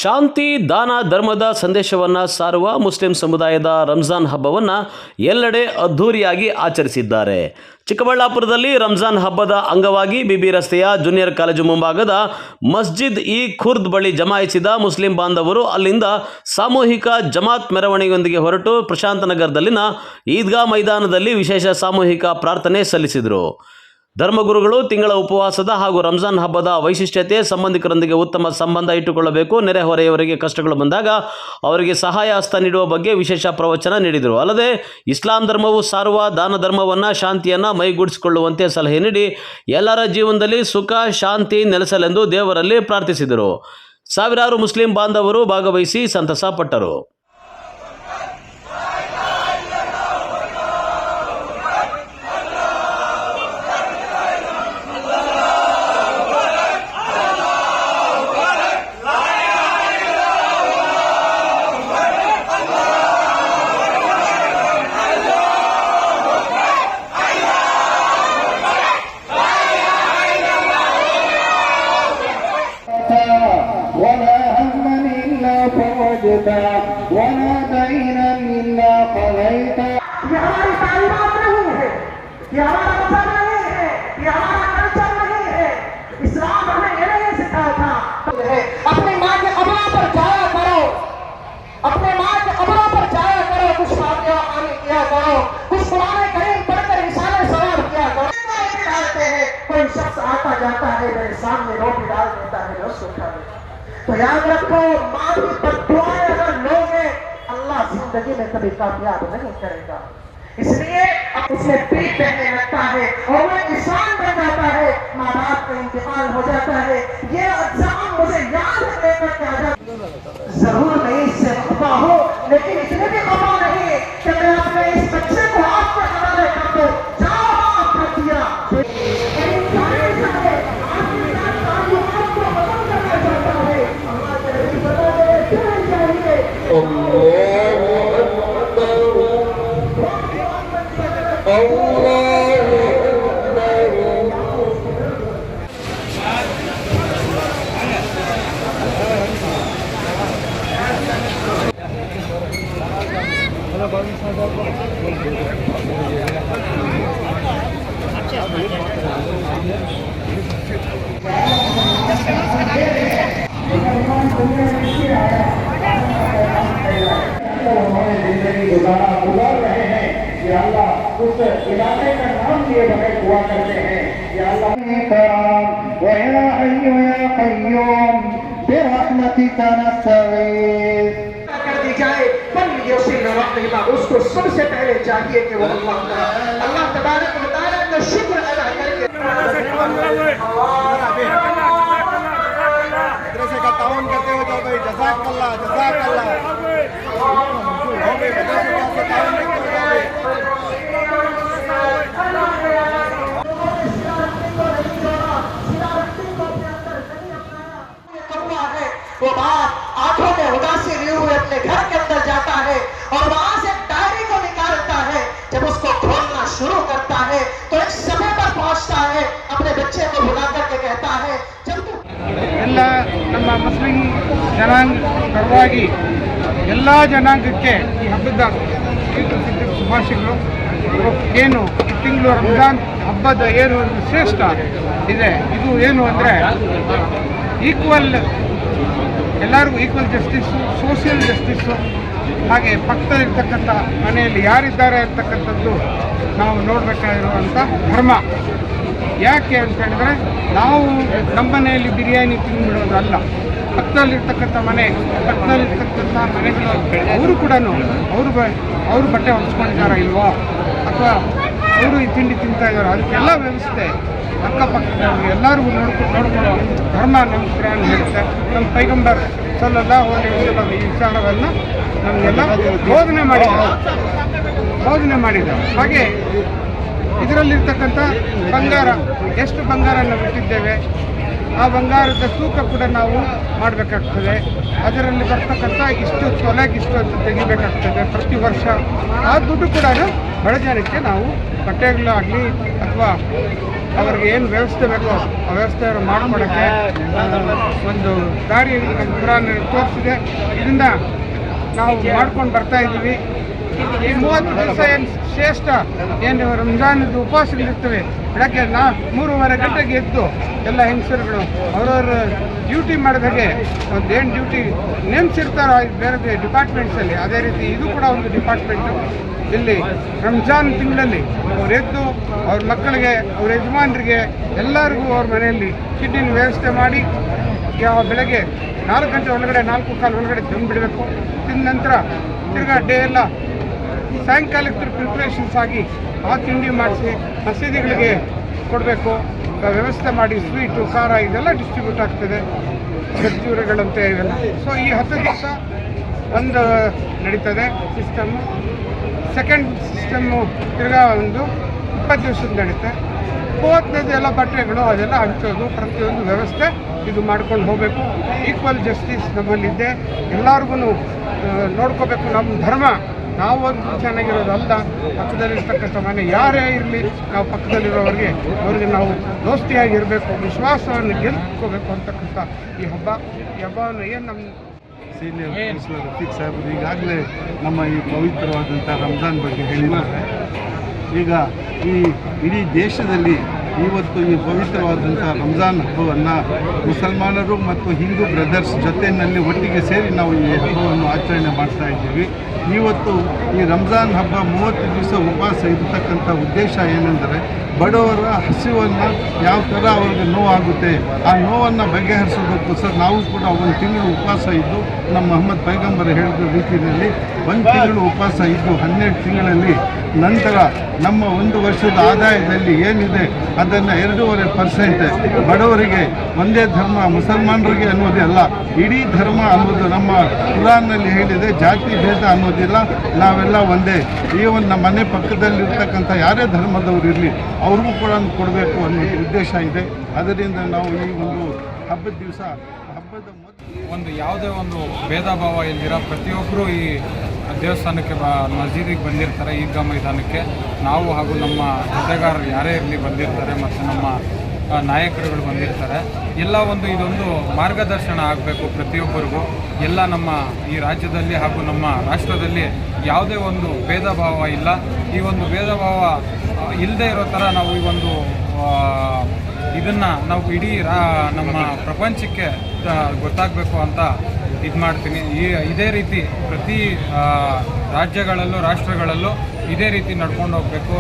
ಶಾಂತಿ ದಾನ ಧರ್ಮದ ಸಂದೇಶವನ್ನು ಸಾರುವ ಮುಸ್ಲಿಂ ಸಮುದಾಯದ ರಂಜಾನ್ ಹಬ್ಬವನ್ನು ಎಲ್ಲೆಡೆ ಅದ್ಧೂರಿಯಾಗಿ ಆಚರಿಸಿದ್ದಾರೆ. ಚಿಕ್ಕಬಳ್ಳಾಪುರದಲ್ಲಿ ರಂಜಾನ್ ಹಬ್ಬದ ಅಂಗವಾಗಿ ಬಿಬಿ ರಸ್ತೆಯ ಜೂನಿಯರ್ ಕಾಲೇಜು ಮುಂಭಾಗದ ಮಸ್ಜಿದ್ ಇ ಖುರ್ದ್ ಬಳಿ ಜಮಾಯಿಸಿದ ಮುಸ್ಲಿಂ ಬಾಂಧವರು ಅಲ್ಲಿಂದ ಸಾಮೂಹಿಕ ಜಮಾತ್ ಮೆರವಣಿಗೆಯೊಂದಿಗೆ ಹೊರಟು ಪ್ರಶಾಂತನಗರದಲ್ಲಿನ ಈದ್ಗಾ ಮೈದಾನದಲ್ಲಿ ವಿಶೇಷ ಸಾಮೂಹಿಕ ಪ್ರಾರ್ಥನೆ ಸಲ್ಲಿಸಿದರು. ಧರ್ಮಗುರುಗಳು ತಿಂಗಳ ಉಪವಾಸದ ಹಾಗೂ ರಂಜಾನ್ ಹಬ್ಬದ ವೈಶಿಷ್ಟ್ಯತೆ, ಸಂಬಂಧಿಕರೊಂದಿಗೆ ಉತ್ತಮ ಸಂಬಂಧ ಇಟ್ಟುಕೊಳ್ಳಬೇಕು, ನೆರೆಹೊರೆಯವರಿಗೆ ಕಷ್ಟಗಳು ಬಂದಾಗ ಅವರಿಗೆ ಸಹಾಯ ಹಸ್ತ ನೀಡುವ ಬಗ್ಗೆ ವಿಶೇಷ ಪ್ರವಚನ ನೀಡಿದರು. ಅಲ್ಲದೆ ಇಸ್ಲಾಂ ಧರ್ಮವು ಸಾರುವ ದಾನ ಧರ್ಮವನ್ನು, ಶಾಂತಿಯನ್ನು ಮೈಗೂಡಿಸಿಕೊಳ್ಳುವಂತೆ ಸಲಹೆ ನೀಡಿ ಎಲ್ಲರ ಜೀವನದಲ್ಲಿ ಸುಖ ಶಾಂತಿ ನೆಲೆಸಲೆಂದು ದೇವರಲ್ಲಿ ಪ್ರಾರ್ಥಿಸಿದರು. ಸಾವಿರಾರು ಮುಸ್ಲಿಂ ಬಾಂಧವರು ಭಾಗವಹಿಸಿ ಸಂತಸ ಪಟ್ಟರು. ولا هما إلا فرجتا ولا دينا إلا قضيتا. ये हमारी तालीमात नहीं है, ये हमारा मजहब नहीं है, ये हमारा कल्चर नहीं है. इस्लाम हमें ये नहीं सिखाया था. अपनी माँ के कब्र पर जाया करो, अपने माँ के कब्र पर जाया करो, कुछ शादियाँ किया करो, कुछ कुरान करीम पढ़कर इशारे सवाल किया करो. डालते हैं, कोई शख्स आता जाता है मेरे सामने रोटी डाल देता है, रोटी उठा देता है. तो याद रखो, माँ की बद्दुआएं अगर लोगे अल्लाह जिंदगी में कभी कामयाब नहीं करेगा. इसलिए उसमें पीठ पहने लगता है और वो इंसान बन जाता है, माँ बाप का इंतकाल हो जाता है. ये एग्जाम मुझे याद लेकर के आ जाता. जरूर नहीं इससे खफा हो, लेकिन इतने भी खफा नहीं कि मैं अपने इस बच्चे को आपके हवाले कर दो. जाओ आप कर दिया. गुजार रहे हैं या अल्लाह उस इलाके का नाम लिए बगैर दुआ करते हैं या अल्लाह वया हय्यु या क़य्यूम बिरहमतिका नस्तगीथ कर दी जाए. बल युसिल रब्बिका, उसको सबसे पहले चाहिए कि वो अल्लाह तबारक व तआला का शुक्र अदा करके मदरसे का ताउन करते हो जाओ भाई. जज़ाकल्लाह जज़ाकल्लाह. वो बाप आंखों में उदासी लिए हुए अपने घर के अंदर जाता है और वहां से डायरी को निकालता है. जब उसको खोलना शुरू करता है तो एक समय पर पहुंचता है, अपने बच्चे को बुला करके कहता है जब तू ಎಲ್ಲ ನಮ್ಮ ಮುಸ್ಲಿಂ ಜನಾಂಗವಾಗಿ ಎಲ್ಲ ಜನಾಂಗಕ್ಕೆ ಈ ಹಬ್ಬದ ಶುಭಾಶಯಗಳು. ಏನು ಈ ತಿಂಗಳು ರಂಜಾನ್ ಹಬ್ಬದ ಏನು ಒಂದು ಶ್ರೇಷ್ಠ ಇದೆ, ಇದು ಏನು ಅಂದರೆ ಈಕ್ವಲ್, ಎಲ್ಲರಿಗೂ ಈಕ್ವಲ್ ಜಸ್ಟಿಸ್ಸು, ಸೋಷಿಯಲ್ ಜಸ್ಟಿಸ್ಸು, ಹಾಗೆ ಪಕ್ಕದಲ್ಲಿರ್ತಕ್ಕಂಥ ಮನೆಯಲ್ಲಿ ಯಾರಿದ್ದಾರೆ ಅಂತಕ್ಕಂಥದ್ದು ನಾವು ನೋಡಬೇಕಾಗಿರುವಂಥ ಧರ್ಮ. ಯಾಕೆ ಅಂತ ಹೇಳಿದ್ರೆ, ನಾವು ನಮ್ಮ ಮನೆಯಲ್ಲಿ ಬಿರಿಯಾನಿ ತಿಂದುಬಿಡೋದಲ್ಲ, ಪಕ್ಕದಲ್ಲಿರ್ತಕ್ಕಂಥ ಪಕ್ಕದಲ್ಲಿರ್ತಕ್ಕಂಥ ಮನೆಗಳು ಅವರು ಕೂಡ ಅವರು ಬಟ್ಟೆ ಹೊಲಿಸ್ಕೊಂಡಿದ್ದಾರಾ ಇಲ್ವಾ, ಅಥವಾ ಅವರು ಈ ತಿಂಡಿ ತಿಂತಾ ಇದ್ದಾರೋ, ಅದಕ್ಕೆಲ್ಲ ವ್ಯವಸ್ಥೆ ಅಕ್ಕಪಕ್ಕದವ್ರಿಗೆ ಎಲ್ಲರಿಗೂ ನೋಡ್ಕೊಳ್ಳೋ ಧರ್ಮ ನಮ್ಮ ಕುರಾನ್ ಹೇಳುತ್ತೆ. ನಮ್ಮ ಪೈಗಂಬರ್ ಸಲ್ಲಲ್ಲಾಹು ಅಲೈಹಿ ವಸಲ್ಲಂ ಈ ವಿಚಾರವನ್ನು ನಮಗೆಲ್ಲ ಬೋಧನೆ ಮಾಡಿದ್ದಾರೆ. ಹಾಗೆ ಇದರಲ್ಲಿರ್ತಕ್ಕಂಥ ಬಂಗಾರ, ಎಷ್ಟು ಬಂಗಾರ ನಾವು ಇಟ್ಟಿದ್ದೇವೆ ಆ ಬಂಗಾರದ ತೂಕ ಕೂಡ ನಾವು ಮಾಡಬೇಕಾಗ್ತದೆ. ಅದರಲ್ಲಿ ಬರ್ತಕ್ಕಂಥ ಇಷ್ಟು ತೊಲೆಗಿಷ್ಟು ಅಂತ ತೆಗಿಬೇಕಾಗ್ತದೆ ಪ್ರತಿ ವರ್ಷ. ಆ ದುಡ್ಡು ಕೂಡ ಬಡ ಜನಕ್ಕೆ ನಾವು ಬಟ್ಟೆಗಳಾಗಲಿ ಅಥವಾ ಅವ್ರಿಗೆ ಏನು ವ್ಯವಸ್ಥೆ ಬೇಕೋ ಆ ವ್ಯವಸ್ಥೆಯನ್ನು ಮಾಡಿಕೊಡೋಕ್ಕೆ ಒಂದು ದಾರಿ ಕುರಾನ್ ತೋರಿಸಿದೆ. ಇದರಿಂದ ನಾವು ಮಾಡ್ಕೊಂಡು ಬರ್ತಾ ಇದ್ದೀವಿ. ಈ 30 ದಿವಸ ಏನು ಶ್ರೇಷ್ಠ ಏನು ರಂಜಾನದ ಉಪವಾಸಗಳಿರ್ತವೆ, ಬೆಳಗ್ಗೆ 3:30 ಗಂಟೆಗೆ ಎದ್ದು ಎಲ್ಲ ಹೆಂಗಸರುಗಳು ಅವ್ರವ್ರ ಡ್ಯೂಟಿ ಮಾಡಿದಾಗೆ ಒಂದು ಏನು ಡ್ಯೂಟಿ ನೇಮಿಸಿರ್ತಾರೋ ಬೇರೆ ಬೇರೆ ಡಿಪಾರ್ಟ್ಮೆಂಟ್ಸಲ್ಲಿ, ಅದೇ ರೀತಿ ಇದು ಕೂಡ ಒಂದು ಡಿಪಾರ್ಟ್ಮೆಂಟು. ಇಲ್ಲಿ ರಂಜಾನ್ ತಿಂಗಳಲ್ಲಿ ಅವ್ರು ಎದ್ದು ಅವ್ರ ಮಕ್ಕಳಿಗೆ, ಅವ್ರ ಯಜಮಾನರಿಗೆ ಎಲ್ಲರಿಗೂ ಅವ್ರ ಮನೆಯಲ್ಲಿ ಕಿಡ್ಡಿನ ವ್ಯವಸ್ಥೆ ಮಾಡಿ ಬೆಳಗ್ಗೆ 4 ಗಂಟೆ ಒಳಗಡೆ 4:15 ಒಳಗಡೆ ತಿಂದುಬಿಡಬೇಕು. ತಿಂದ ನಂತರ ತಿರ್ಗಾ ಡೇ ಎಲ್ಲ ಸಾಯಂಕಾಲಕ್ಕೆ ಪ್ರಿಪ್ರೇಷನ್ಸ್ ಆಗಿ ಆ ತಿಂಡಿ ಮಾಡಿಸಿ ಮಸೀದಿಗಳಿಗೆ ಕೊಡಬೇಕು, ವ್ಯವಸ್ಥೆ ಮಾಡಿ ಸ್ವೀಟು ಖಾರ ಇದೆಲ್ಲ ಡಿಸ್ಟ್ರಿಬ್ಯೂಟ್ ಆಗ್ತದೆ, ಖರ್ಜೂರಗಳಂತೆ ಇವೆಲ್ಲ. ಸೊ ಈ 10 ದಿವಸ ಒಂದು ನಡೀತದೆ ಸಿಸ್ಟಮ್ಮು. ಸೆಕೆಂಡ್ ಸಿಸ್ಟಮ್ಮು ತಿರ್ಗಾ ಒಂದು 20 ದಿವಸದ ನಡೀತೆ. 30ನೇದು ಎಲ್ಲ ಬಟ್ಟೆಗಳು ಅದೆಲ್ಲ ಹಂಚೋದು, ಪ್ರತಿಯೊಂದು ವ್ಯವಸ್ಥೆ ಇದು ಮಾಡ್ಕೊಂಡು ಹೋಗಬೇಕು. ಈಕ್ವಲ್ ಜಸ್ಟಿಸ್ ನಮ್ಮಲ್ಲಿದ್ದೆ, ಎಲ್ಲರಿಗೂ ನೋಡ್ಕೋಬೇಕು. ನಮ್ಮ ಧರ್ಮ ನಾವು ಒಂದು ಚೆನ್ನಾಗಿರೋದಲ್ಲ, ಪಕ್ಕದಲ್ಲಿರ್ತಕ್ಕಂಥ ಮನೆ ಯಾರೇ ಇರಲಿ ನಾವು ಪಕ್ಕದಲ್ಲಿರೋರಿಗೆ ಅವ್ರಿಗೆ ನಾವು ದೋಸ್ತಿಯಾಗಿರಬೇಕು, ವಿಶ್ವಾಸವನ್ನು ಗೆಲ್ಕೋಬೇಕು ಅಂತಕ್ಕಂಥ ಈ ಹಬ್ಬವನ್ನು ಏನು ನಮ್ಮ ಸೀನಿಯರ್ ಕೌನ್ಸಿಲರ್ ರಫೀಕ್ ಸಾಹೇಬರು ಈಗಾಗಲೇ ನಮ್ಮ ಈ ಪವಿತ್ರವಾದಂಥ ರಂಜಾನ್ ಬಗ್ಗೆ ಹೇಳಿದ್ದಾರೆ. ಈಗ ಈ ಇಡೀ ದೇಶದಲ್ಲಿ ಇವತ್ತು ಈ ಪವಿತ್ರವಾದಂಥ ರಂಜಾನ್ ಹಬ್ಬವನ್ನು ಮುಸಲ್ಮಾನರು ಮತ್ತು ಹಿಂದೂ ಬ್ರದರ್ಸ್ ಜೊತೆಯಲ್ಲಿ ಒಟ್ಟಿಗೆ ಸೇರಿ ನಾವು ಈ ಹಬ್ಬವನ್ನು ಆಚರಣೆ ಮಾಡ್ತಾ ಇದ್ದೀವಿ. ಇವತ್ತು ಈ ರಂಜಾನ್ ಹಬ್ಬ 30 ದಿವಸ ಉಪವಾಸ ಇರತಕ್ಕಂಥ ಉದ್ದೇಶ ಏನೆಂದರೆ ಬಡವರ ಹಸಿವನ್ನು ಯಾವ ಥರ ಅವ್ರಿಗೆ ನೋವಾಗುತ್ತೆ ಆ ನೋವನ್ನು ಬಗೆಹರಿಸೋದಕ್ಕೋಸ್ಕರ ನಾವು ಕೂಡ 1 ತಿಂಗಳು ಉಪವಾಸ ಇದ್ದು ನಮ್ಮ ಮೊಹಮ್ಮದ್ ಪೈಗಂಬರ್ ಹೇಳಿದ ರೀತಿಯಲ್ಲಿ 1 ತಿಂಗಳು ಉಪವಾಸ ಇದ್ದು 12 ತಿಂಗಳಲ್ಲಿ ನಂತರ ನಮ್ಮ 1 ವರ್ಷದ ಆದಾಯದಲ್ಲಿ ಏನಿದೆ ಅದನ್ನು 2.5% ಬಡವರಿಗೆ, ಒಂದೇ ಧರ್ಮ ಮುಸಲ್ಮಾನರಿಗೆ ಅನ್ನೋದೇ ಅಲ್ಲ, ಇಡೀ ಧರ್ಮ ಅನ್ನೋದು ನಮ್ಮ ಕುರಾನ್ನಲ್ಲಿ ಹೇಳಿದೆ. ಜಾತಿ ಭೇದ ಅನ್ನೋದಿಲ್ಲ, ನಾವೆಲ್ಲ ಒಂದೇ. ಈ ಒಂದು ನಮ್ಮ ಮನೆ ಪಕ್ಕದಲ್ಲಿರ್ತಕ್ಕಂಥ ಯಾರೇ ಧರ್ಮದವರು ಇರಲಿ ಅವ್ರಿಗೂ ಕೂಡ ಕೊಡಬೇಕು ಅನ್ನೋ ಉದ್ದೇಶ ಇದೆ. ಅದರಿಂದ ನಾವು ಈ ಒಂದು ಹಬ್ಬದ ದಿವಸ ಒಂದು ಯಾವುದೇ ಒಂದು ಭೇದ ಭಾವ ಇಲ್ದಿರ ಪ್ರತಿಯೊಬ್ಬರು ಈ ದೇವಸ್ಥಾನಕ್ಕೆ ಮಸೀದಿಗೆ ಬಂದಿರ್ತಾರೆ, ಈದ್ಗಾ ಮೈದಾನಕ್ಕೆ. ನಾವು ಹಾಗೂ ನಮ್ಮ ಜೊತೆಗಾರರು ಯಾರೇ ಇರಲಿ ಬಂದಿರ್ತಾರೆ ಮತ್ತು ನಮ್ಮ ನಾಯಕರುಗಳು ಬಂದಿರ್ತಾರೆ. ಎಲ್ಲ ಒಂದು ಇದೊಂದು ಮಾರ್ಗದರ್ಶನ ಆಗಬೇಕು ಪ್ರತಿಯೊಬ್ಬರಿಗೂ. ಎಲ್ಲ ನಮ್ಮ ಈ ರಾಜ್ಯದಲ್ಲಿ ಹಾಗೂ ನಮ್ಮ ರಾಷ್ಟ್ರದಲ್ಲಿ ಯಾವುದೇ ಒಂದು ಭೇದ ಭಾವ ಇಲ್ಲ. ಈ ಒಂದು ಭೇದ ಭಾವ ಇಲ್ಲದೆ ಇರೋ ಥರ ನಾವು ಈ ಒಂದು ಇದನ್ನು ನಾವು ಇಡೀ ನಮ್ಮ ಪ್ರಪಂಚಕ್ಕೆ ಗೊತ್ತಾಗಬೇಕು ಅಂತ ಇದು ಮಾಡ್ತೀನಿ. ಇದೇ ರೀತಿ ಪ್ರತಿ ರಾಜ್ಯಗಳಲ್ಲೂ ರಾಷ್ಟ್ರಗಳಲ್ಲೂ ಇದೇ ರೀತಿ ನಡ್ಕೊಂಡು ಹೋಗಬೇಕು.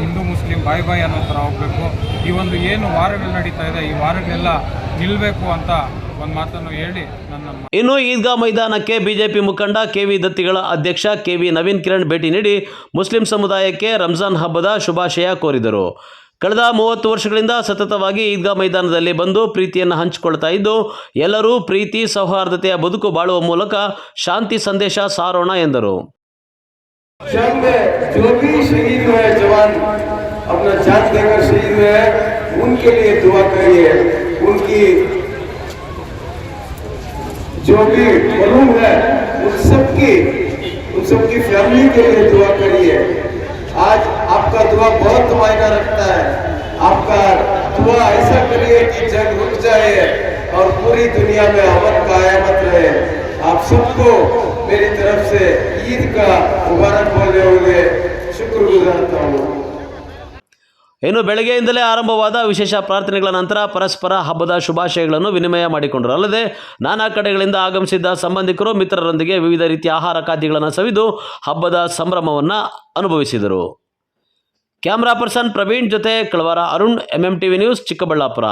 ಹಿಂದೂ ಮುಸ್ಲಿಂ ಬಾಯ್ ಅನ್ನೋ ಥರ ಹೋಗಬೇಕು. ಈ ಒಂದು ಏನು ವಾರಗಳು ನಡೀತಾ ಇದೆ ಈ ವಾರಗಳೆಲ್ಲ ನಿಲ್ಲಬೇಕು ಅಂತ ಒಂದು ಮಾತನ್ನು ಹೇಳಿ ನನ್ನ ಇನ್ನು ಈದ್ಗಾ ಮೈದಾನಕ್ಕೆ ಬಿಜೆಪಿ ಮುಖಂಡ ಕೆವಿ ದತ್ತಿಗಳ ಅಧ್ಯಕ್ಷ ಕೆವಿ ನವೀನ್ ಕಿರಣ್ ಭೇಟಿ ನೀಡಿ ಮುಸ್ಲಿಂ ಸಮುದಾಯಕ್ಕೆ ರಂಜಾನ್ ಹಬ್ಬದ ಶುಭಾಶಯ ಕೋರಿದರು. ಕಳೆದ 30 ವರ್ಷಗಳಿಂದ ಸತತವಾಗಿ ಈದ್ಗಾ ಮೈದಾನದಲ್ಲಿ ಬಂದು ಪ್ರೀತಿಯನ್ನು ಹಂಚಿಕೊಳ್ತಾ ಇದ್ದು ಎಲ್ಲರೂ ಪ್ರೀತಿ ಸೌಹಾರ್ದತೆಯ ಬದುಕು ಬಾಳುವ ಮೂಲಕ ಶಾಂತಿ ಸಂದೇಶ ಸಾರೋಣ ಎಂದರು. जंग में जो भी शहीद हुए जवान अपना जान देकर शहीद हुए हैं उनके लिए दुआ करिए. उनकी जो भी मरहूम है उन सबकी फैमिली के लिए दुआ करिए. आज आपका दुआ बहुत मायना रखता है. आपका दुआ ऐसा करिए कि जंग रुक जाए और पूरी दुनिया में अमन कायमत रहे. आप सबको मेरी तरफ से ईद का मुबारक बोलने हुए शुक्रगुजारता हूँ. ಇನ್ನು ಬೆಳಗ್ಗೆಯಿಂದಲೇ ಆರಂಭವಾದ ವಿಶೇಷ ಪ್ರಾರ್ಥನೆಗಳ ನಂತರ ಪರಸ್ಪರ ಹಬ್ಬದ ಶುಭಾಶಯಗಳನ್ನು ವಿನಿಮಯ ಮಾಡಿಕೊಂಡರು. ಅಲ್ಲದೆ ನಾನಾ ಕಡೆಗಳಿಂದ ಆಗಮಿಸಿದ್ದ ಸಂಬಂಧಿಕರು ಮಿತ್ರರೊಂದಿಗೆ ವಿವಿಧ ರೀತಿಯ ಆಹಾರ ಖಾದ್ಯಗಳನ್ನು ಸವಿದು ಹಬ್ಬದ ಸಂಭ್ರಮವನ್ನು ಅನುಭವಿಸಿದರು. ಕ್ಯಾಮ್ರಾ ಪರ್ಸನ್ ಪ್ರವೀಣ್ ಜೊತೆ ಕಳವಾರ ಅರುಣ್, MMTV ನ್ಯೂಸ್, ಚಿಕ್ಕಬಳ್ಳಾಪುರ.